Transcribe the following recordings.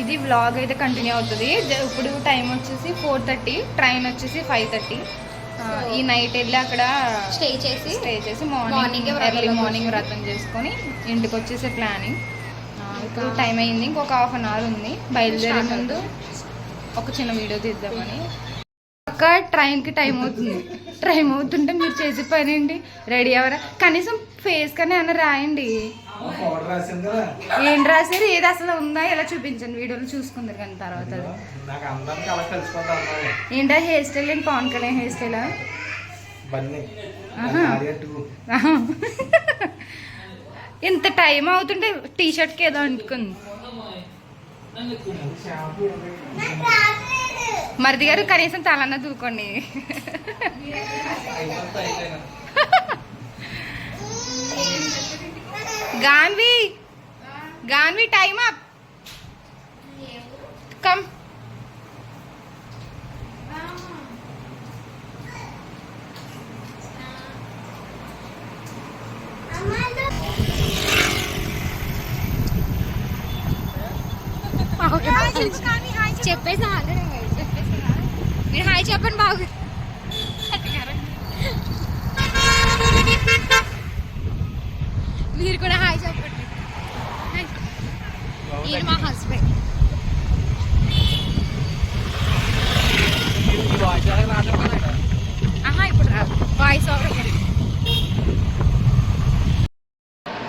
ఇది వ్లాగ్ అయితే కంటిన్యూ అవుతుంది. ఇప్పుడు టైం వచ్చేసి 4:30, ట్రైన్ వచ్చేసి 5:30. ఈ నైట్ వెళ్ళి అక్కడ స్టే చేసి మార్నింగ్ ఎర్లీ మార్నింగ్ వ్రతం చేసుకొని ఇంటికి వచ్చేసే ప్లానింగ్. ఇప్పుడు టైం అయింది, ఇంకొక హాఫ్ అన్ అవర్ ఉంది. బయలుదేరే ముందు ఒక చిన్న వీడియో తీద్దామని. అక్క ట్రైన్కి టైం అవుతుంటే మీరు చేసే పని ఏంటి? రెడీ అవ్వరా? కనీసం ఫేస్ కానీ అన్న రాయండి. ఏం రాశారు? ఏది అసలు ఉందా ఎలా చూపించండి, వీడియోలో చూసుకుందరు కానీ తర్వాత. ఏంటా హెయిర్ స్టైల్ ఏంటి? పవన్ కళ్యాణ్ హెయిర్ స్టైలా? ఇంత టైం అవుతుంటే టీ షర్ట్కి ఏదో అంటుకుంది. మరిది గారు కనీసం తలన్న దూకోండి. Ganvi time up, come. చెప్పేసా మీరు హాయ్ చెప్పండి బాగు. మీరు కూడా హాయ్ చెప్పండి. ఈయన మా హస్బెండ్. ఇప్పుడు వాయిస్ ఓవర్.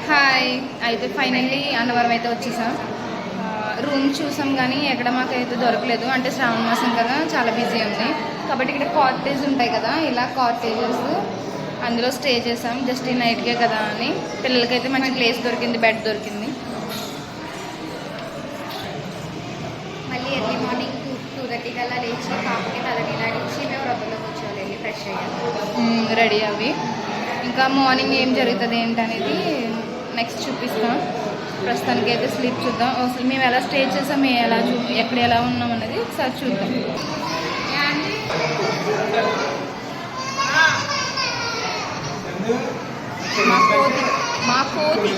హాయ్. అయితే ఫైనల్లీ అన్నవరం అయితే వచ్చేసాం. రూమ్ చూసాం కానీ ఎక్కడ మాకైతే దొరకలేదు. అంటే శ్రావణ మాసం కదా, చాలా బిజీ ఉంది కాబట్టి ఇక్కడ కాటేజ్ ఉంటాయి కదా, ఇలా కాటేజెస్ అందులో స్టే చేసాం. జస్ట్ ఈ నైట్కే కదా అని. పిల్లలకైతే మంచి ప్లేస్ దొరికింది, బెడ్ దొరికింది. మళ్ళీ ఎర్లీ మార్నింగ్ 2:30 కల్లా లేచి పాపకి తలనీలాడించి మేము వ్రతంలో కూర్చోవాలి, వెళ్ళి ఫ్రెష్ అయ్యాము, రెడీ అవి. ఇంకా మార్నింగ్ ఏం జరుగుతుంది ఏంటనేది నెక్స్ట్ చూపిస్తాం. ప్రస్తుతానికి అయితే స్లీప్ చూద్దాం. అసలు మేము ఎలా స్టే చేసాం, ఎక్కడ ఎలా ఉన్నాం అన్నది ఒకసారి చూద్దాం. మా కోతి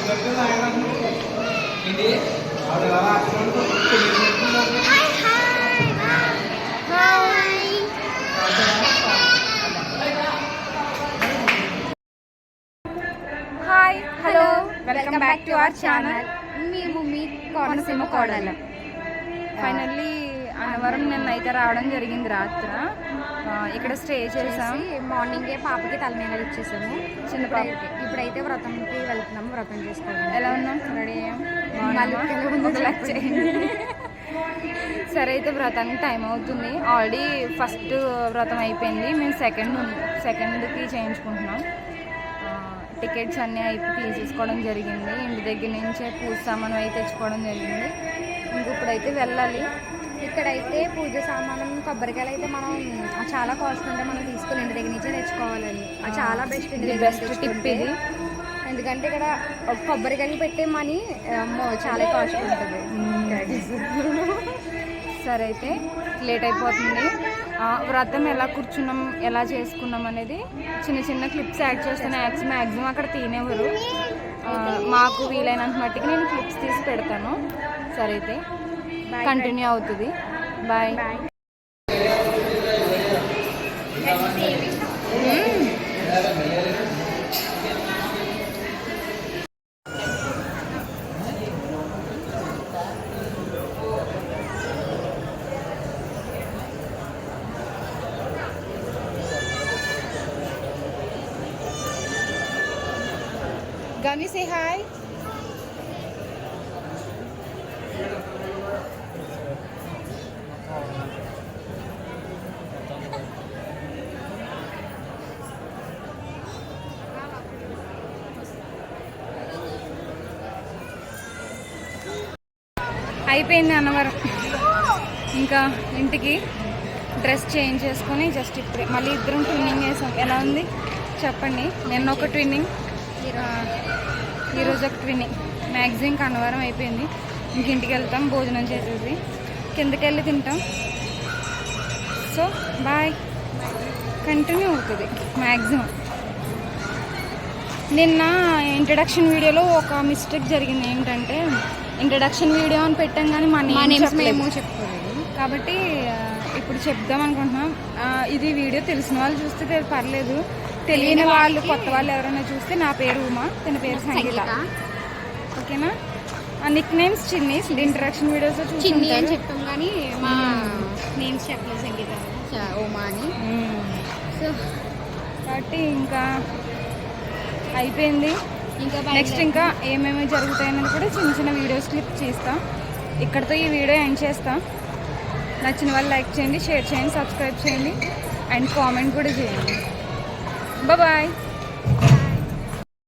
hi, hello, welcome back to our channel. మీ కోనసీమ కోడలు. ఫైనల్లీ అన్నవరం నిన్న అయితే రావడం జరిగింది. రాత్ర ఇక్కడ స్టే చేసాం. మార్నింగే పాపకి తలనీళ్ళు ఇచ్చేసాము, చిన్న పాపకి. ఇప్పుడైతే వ్రతంకి వెళ్తున్నాము, వ్రతం చేసుకోవాలి. ఎలా ఉన్నాం? రెడీ అయ్యాం. సరే అయితే వ్రతానికి టైం అవుతుంది. ఆల్రెడీ ఫస్ట్ వ్రతం అయిపోయింది, మేము సెకండ్కి చేయించుకుంటున్నాం. టికెట్స్ అన్నీ తీసేసుకోవడం జరిగింది. ఇంటి దగ్గర నుంచే పూజ సామాను అయితే తెచ్చుకోవడం జరిగింది. ఇప్పుడైతే వెళ్ళాలి. ఇక్కడైతే పూజ సామానం కొబ్బరికాయలు అయితే మనం చాలా కాస్ట్ ఉంటే మనం తీసుకుని ఇంటి దగ్గర నుంచే తెచ్చుకోవాలండి. అది చాలా బెస్ట్ టిప్ ఇది. ఎందుకంటే ఇక్కడ కొబ్బరికాయలు పెట్టే మనీ చాలా కాస్ట్ ఉంటుంది. సరే అయితే లేట్ అయిపోతుంది. వ్రతం ఎలా కూర్చున్నాం, ఎలా చేసుకున్నాం అనేది చిన్న చిన్న క్లిప్స్ యాడ్ చేస్తాను. మ్యాక్సిమం అక్కడ తినేవారు. మాకు వీలైనంత మట్టికి నేను క్లిప్స్ తీసి పెడతాను. సరే అయితే కంటిన్యూ అవుతుంది. బాయ్. Gani, say hi. అయిపోయింది అన్నవరం. ఇంకా ఇంటికి డ్రెస్ చేంజ్ చేసుకొని జస్ట్ ఇప్పుడే మళ్ళీ ఇద్దరం ట్విన్నింగ్ వేసాం. ఎలా ఉంది చెప్పండి. నిన్న ఒక ట్విన్నింగ్, ఈరోజు ఒక ట్విన్నింగ్. మ్యాక్సిమం అన్నవరం అయిపోయింది. ఇంక ఇంటికి వెళ్తాం భోజనం చేసేసి, కిందకి వెళ్ళి తింటాం. So bye. కంటిన్యూ అవుతుంది మ్యాక్సిమం. నిన్న ఇంట్రడక్షన్ వీడియోలో ఒక మిస్టేక్ జరిగింది. ఏంటంటే ఇంట్రడక్షన్ వీడియో అని పెట్టాం కానీ మా మా నేమ్స్ నేమ్స్ మేము చెప్పుకోలేదు. కాబట్టి ఇప్పుడు చెప్దాం అనుకుంటున్నాం. ఇది వీడియో తెలిసిన వాళ్ళు చూస్తే పర్లేదు, తెలియని వాళ్ళు కొత్త వాళ్ళు ఎవరైనా చూస్తే నా పేరు ఉమా, తన పేరు సంగీత. ఓకేనా? Nick names Chinni's introduction videos చిన్ని అని చెప్పాం కానీ మా నేమ్స్ చెప్పలేదు, సంగీత ఉమా అని. సో కాబట్టి ఇంకా అయిపోయింది. ఇంకా నెక్స్ట్ ఇంకా ఏమేమి జరుగుతాయన్నది కూడా చిన్న చిన్న వీడియోస్ క్లిప్ చేస్తాం. ఇక్కడితో ఈ వీడియో ఎండ్ చేస్తాం. నచ్చిన వాళ్ళు లైక్ చేయండి, షేర్ చేయండి, సబ్స్క్రైబ్ చేయండి అండ్ కామెంట్ కూడా చేయండి. బాయ్.